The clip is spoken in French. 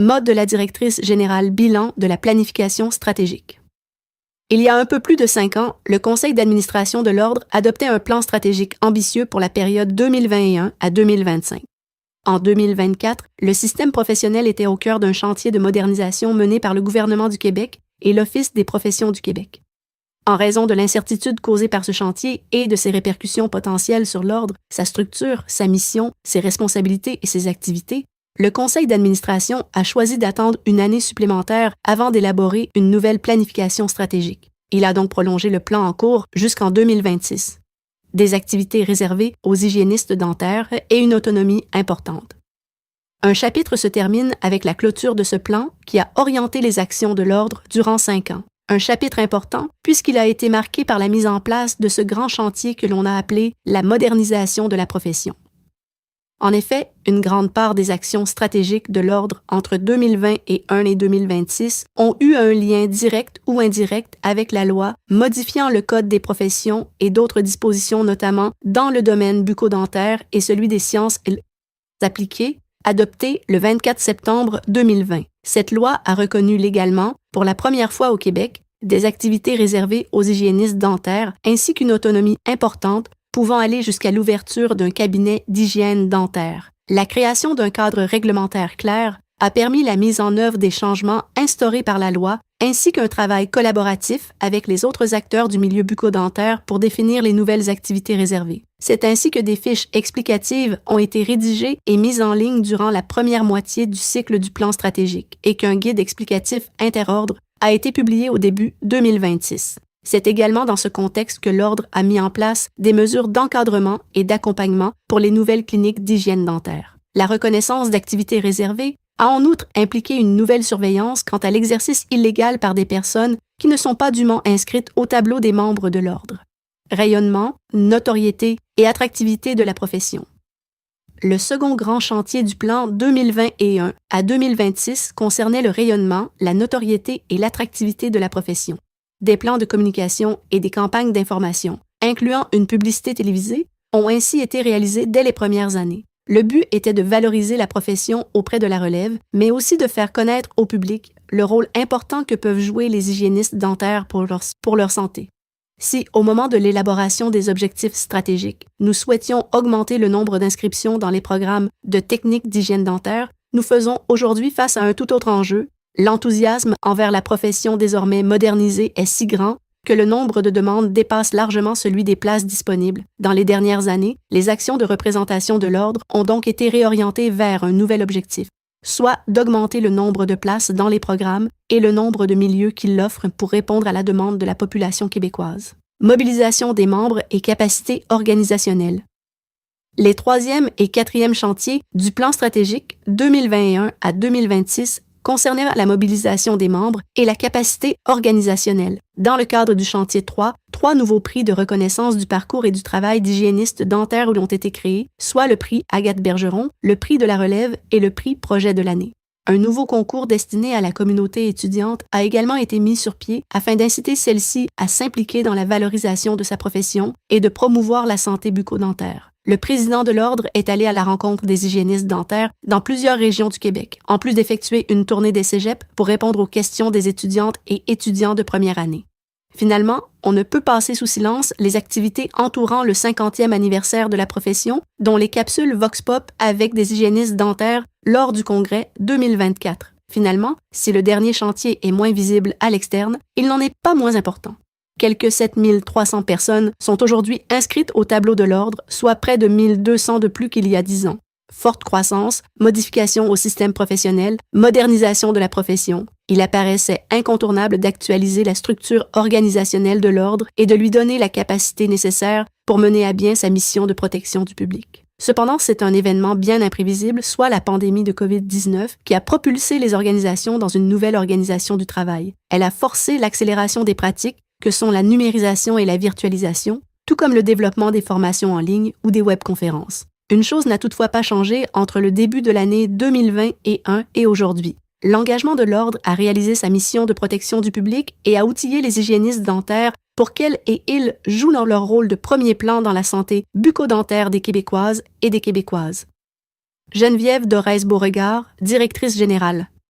mode de la directrice générale bilan de la planification stratégique. Il y a un peu plus de 5 ans, le Conseil d'administration de l'Ordre adoptait un plan stratégique ambitieux pour la période 2021 à 2025. En 2024, le système professionnel était au cœur d'un chantier de modernisation mené par le gouvernement du Québec et l'Office des professions du Québec. En raison de l'incertitude causée par ce chantier et de ses répercussions potentielles sur l'Ordre, sa structure, sa mission, ses responsabilités et ses activités, le Conseil d'administration a choisi d'attendre une année supplémentaire avant d'élaborer une nouvelle planification stratégique. Il a donc prolongé le plan en cours jusqu'en 2026. Des activités réservées aux hygiénistes dentaires et une autonomie importante. Un chapitre se termine avec la clôture de ce plan qui a orienté les actions de l'Ordre durant 5 ans. Un chapitre important puisqu'il a été marqué par la mise en place de ce grand chantier que l'on a appelé la modernisation de la profession. En effet, une grande part des actions stratégiques de l'Ordre entre 2021 et 2026 ont eu un lien direct ou indirect avec la loi modifiant le Code des professions et d'autres dispositions notamment dans le domaine bucco-dentaire et celui des sciences appliquées, adoptée le 24 septembre 2020. Cette loi a reconnu légalement, pour la première fois au Québec, des activités réservées aux hygiénistes dentaires ainsi qu'une autonomie importante pouvant aller jusqu'à l'ouverture d'un cabinet d'hygiène dentaire. La création d'un cadre réglementaire clair a permis la mise en œuvre des changements instaurés par la loi ainsi qu'un travail collaboratif avec les autres acteurs du milieu bucco-dentaire pour définir les nouvelles activités réservées. C'est ainsi que des fiches explicatives ont été rédigées et mises en ligne durant la première moitié du cycle du plan stratégique et qu'un guide explicatif interordre a été publié au début 2026. C'est également dans ce contexte que l'Ordre a mis en place des mesures d'encadrement et d'accompagnement pour les nouvelles cliniques d'hygiène dentaire. La reconnaissance d'activités réservées a en outre impliqué une nouvelle surveillance quant à l'exercice illégal par des personnes qui ne sont pas dûment inscrites au tableau des membres de l'Ordre. Rayonnement, notoriété et attractivité de la profession. Le second grand chantier du plan 2021 à 2026 concernait le rayonnement, la notoriété et l'attractivité de la profession. Des plans de communication et des campagnes d'information, incluant une publicité télévisée, ont ainsi été réalisés dès les premières années. Le but était de valoriser la profession auprès de la relève, mais aussi de faire connaître au public le rôle important que peuvent jouer les hygiénistes dentaires pour leur santé. Si, au moment de l'élaboration des objectifs stratégiques, nous souhaitions augmenter le nombre d'inscriptions dans les programmes de techniques d'hygiène dentaire, nous faisons aujourd'hui face à un tout autre enjeu. L'enthousiasme envers la profession désormais modernisée est si grand que le nombre de demandes dépasse largement celui des places disponibles. Dans les dernières années, les actions de représentation de l'Ordre ont donc été réorientées vers un nouvel objectif, soit d'augmenter le nombre de places dans les programmes et le nombre de milieux qui l'offrent pour répondre à la demande de la population québécoise. Mobilisation des membres et capacité organisationnelle. Les 3e et 4e chantiers du plan stratégique 2021 à 2026 concernaient la mobilisation des membres et la capacité organisationnelle. Dans le cadre du chantier 3, 3 nouveaux prix de reconnaissance du parcours et du travail d'hygiénistes dentaires ont été créés, soit le prix Agathe Bergeron, le prix de la relève et le prix Projet de l'année. Un nouveau concours destiné à la communauté étudiante a également été mis sur pied afin d'inciter celle-ci à s'impliquer dans la valorisation de sa profession et de promouvoir la santé bucco-dentaire. Le président de l'Ordre est allé à la rencontre des hygiénistes dentaires dans plusieurs régions du Québec, en plus d'effectuer une tournée des cégeps pour répondre aux questions des étudiantes et étudiants de première année. Finalement, on ne peut passer sous silence les activités entourant le 50e anniversaire de la profession, dont les capsules Vox Pop avec des hygiénistes dentaires lors du congrès 2024. Finalement, si le dernier chantier est moins visible à l'externe, il n'en est pas moins important. Quelques 7300 personnes sont aujourd'hui inscrites au tableau de l'Ordre, soit près de 1200 de plus qu'il y a 10 ans. Forte croissance, modification au système professionnel, modernisation de la profession. Il apparaissait incontournable d'actualiser la structure organisationnelle de l'Ordre et de lui donner la capacité nécessaire pour mener à bien sa mission de protection du public. Cependant, c'est un événement bien imprévisible, soit la pandémie de COVID-19, qui a propulsé les organisations dans une nouvelle organisation du travail. Elle a forcé l'accélération des pratiques que sont la numérisation et la virtualisation, tout comme le développement des formations en ligne ou des webconférences. Une chose n'a toutefois pas changé entre le début de l'année 2021 et aujourd'hui. L'engagement de l'Ordre à réaliser sa mission de protection du public et à outiller les hygiénistes dentaires pour qu'elles et ils jouent leur rôle de premier plan dans la santé bucco-dentaire des Québécoises et des Québécoises. Geneviève Dorès-Beauregard, directrice générale.